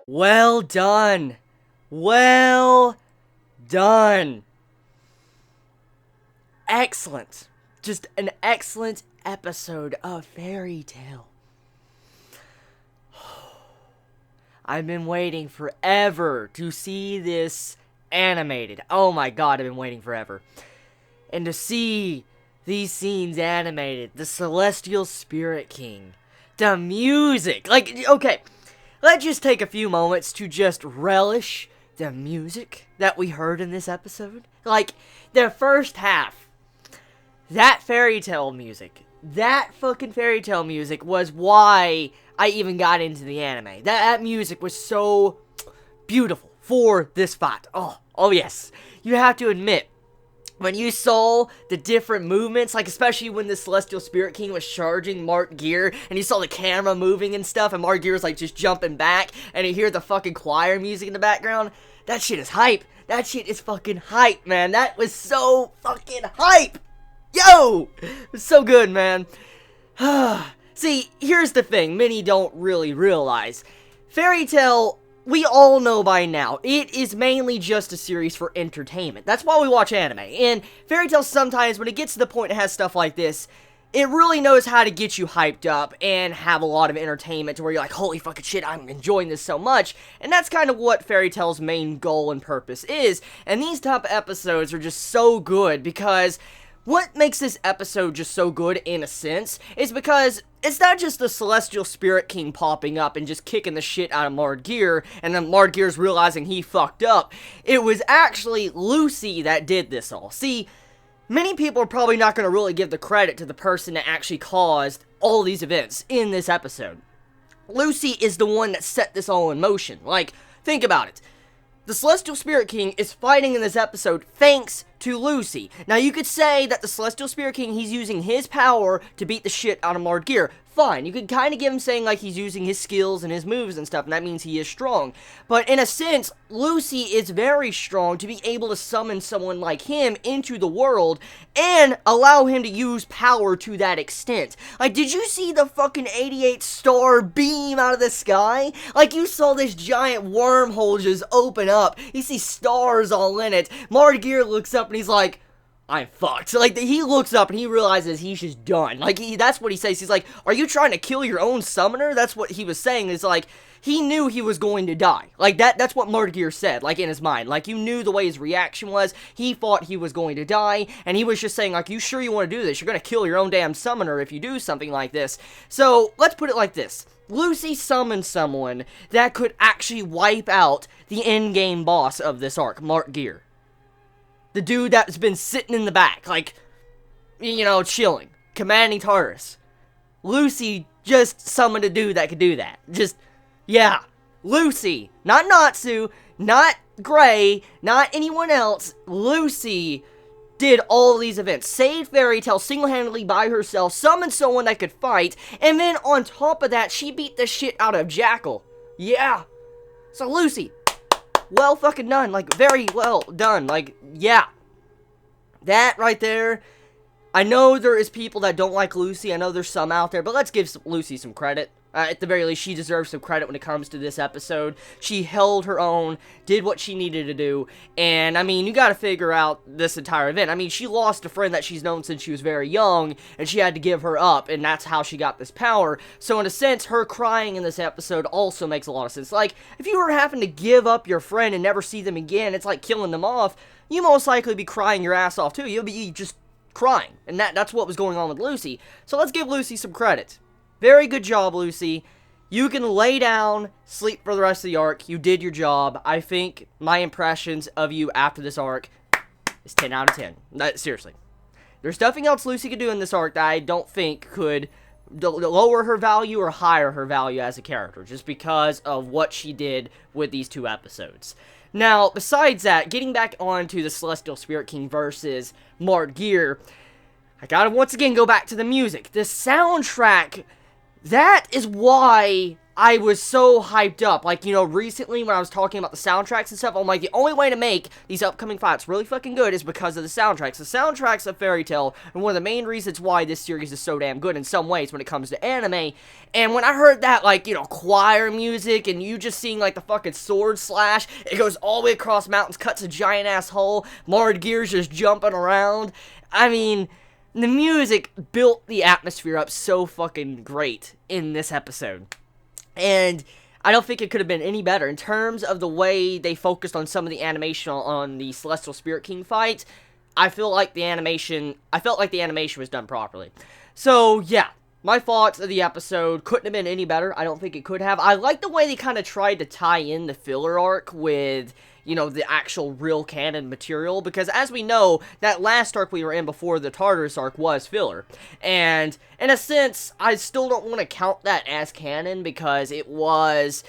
Well done. Well done. Excellent. Just an excellent episode of Fairy Tail. I've been waiting forever to see this animated. Oh my god, I've been waiting forever. And to see these scenes animated, the Celestial Spirit King, the music, like, okay, let's just take a few moments to just relish the music that we heard in this episode. Like, the first half, that fairy tale music, that fucking fairy tale music was why I even got into the anime. That music was so beautiful for this fight. Oh yes. You have to admit, when you saw the different movements, like especially when the Celestial Spirit King was charging Mark Geer, and you saw the camera moving and stuff, and Mark Geer was like just jumping back, and you hear the fucking choir music in the background, that shit is hype. That shit is fucking hype, man. That was so fucking hype. Yo! It was so good, man. See, here's the thing many don't really realize. Fairy Tail, we all know by now, it is mainly just a series for entertainment. That's why we watch anime. And Fairy Tail sometimes, when it gets to the point it has stuff like this, it really knows how to get you hyped up and have a lot of entertainment to where you're like, holy fucking shit, I'm enjoying this so much. And that's kind of what Fairy Tail's main goal and purpose is. And these type of episodes are just so good because what makes this episode just so good in a sense is because it's not just the Celestial Spirit King popping up and just kicking the shit out of Mark Geer, and then Mark Geer's realizing he fucked up. It was actually Lucy that did this all. See, many people are probably not going to really give the credit to the person that actually caused all these events in this episode. Lucy is the one that set this all in motion. Like, think about it. The Celestial Spirit King is fighting in this episode thanks to Lucy. Now, you could say that the Celestial Spirit King, he's using his power to beat the shit out of Mark Geer. Fine, you could kind of give him saying like he's using his skills and his moves and stuff, and that means he is strong. But in a sense, Lucy is very strong to be able to summon someone like him into the world and allow him to use power to that extent. Like, did you see the fucking 88-star beam out of the sky? Like, you saw this giant wormhole just open up. You see stars all in it. Mark Geer looks up and he's like, I'm fucked. Like, he looks up and he realizes he's just done. Like, that's what he says. He's like, are you trying to kill your own summoner? That's what he was saying. Is like, he knew he was going to die. Like, that's what Mark Geer said, like, in his mind. Like, you knew the way his reaction was. He thought he was going to die, and he was just saying, like, you sure you want to do this? You're going to kill your own damn summoner if you do something like this. So, let's put it like this. Lucy summoned someone that could actually wipe out the endgame boss of this arc, Mark Geer. The dude that's been sitting in the back, like, you know, chilling, commanding Taurus. Lucy just summoned a dude that could do that. Just, yeah. Lucy. Not Natsu, not Gray, not anyone else. Lucy did all these events. Saved Fairy Tail single-handedly by herself, summoned someone that could fight, and then on top of that, she beat the shit out of Jackal. Yeah. So Lucy, well fucking done, like, very well done, like, yeah. That right there, I know there is people that don't like Lucy, I know there's some out there, but let's give Lucy some credit. At the very least, she deserves some credit when it comes to this episode. She held her own, did what she needed to do, and, I mean, you gotta figure out this entire event. I mean, she lost a friend that she's known since she was very young, and she had to give her up, and that's how she got this power. So, in a sense, her crying in this episode also makes a lot of sense. Like, if you were having to give up your friend and never see them again, it's like killing them off, you most likely be crying your ass off, too. You'll be just crying, and that's what was going on with Lucy. So, let's give Lucy some credit. Very good job, Lucy. You can lay down, sleep for the rest of the arc. You did your job. I think my impressions of you after this arc is 10 out of 10. Seriously. There's nothing else Lucy could do in this arc that I don't think could lower her value or higher her value as a character, just because of what she did with these two episodes. Now, besides that, getting back onto the Celestial Spirit King versus Mark Geer, I gotta once again go back to the music. The soundtrack, that is why I was so hyped up. Like, you know, recently when I was talking about the soundtracks and stuff, I'm like, the only way to make these upcoming fights really fucking good is because of the soundtracks. The soundtracks of Fairy Tail are one of the main reasons why this series is so damn good in some ways when it comes to anime. And when I heard that, like, you know, choir music and you just seeing, like, the fucking sword slash, it goes all the way across mountains, cuts a giant-ass hole, Lord Geer's just jumping around. I mean, the music built the atmosphere up so fucking great in this episode. And I don't think it could have been any better. In terms of the way they focused on some of the animation on the Celestial Spirit King fight, I felt like the animation was done properly. So, yeah, my thoughts of the episode couldn't have been any better. I don't think it could have. I like the way they kind of tried to tie in the filler arc with, you know, the actual real canon material, because as we know, that last arc we were in before the Tartarus arc was filler, and in a sense, I still don't want to count that as canon, because it was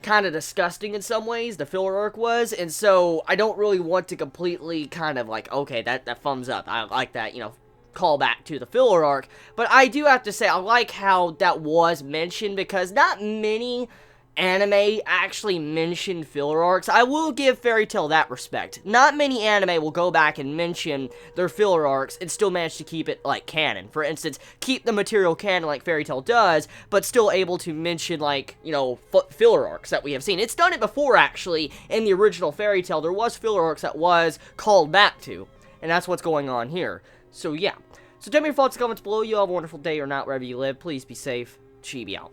kind of disgusting in some ways, the filler arc was, and so I don't really want to completely kind of like, okay, that thumbs up, I like that, you know, call back to the filler arc, but I do have to say, I like how that was mentioned, because not many anime actually mention filler arcs. I will give Fairy Tail that respect. Not many anime will go back and mention their filler arcs and still manage to keep it, like, canon. For instance, keep the material canon like Fairy Tail does, but still able to mention, like, you know, filler arcs that we have seen. It's done it before, actually, in the original Fairy Tail. There was filler arcs that was called back to, and that's what's going on here. So, yeah. So, tell me your thoughts in the comments below. You have a wonderful day or not, wherever you live. Please be safe. Chibi out.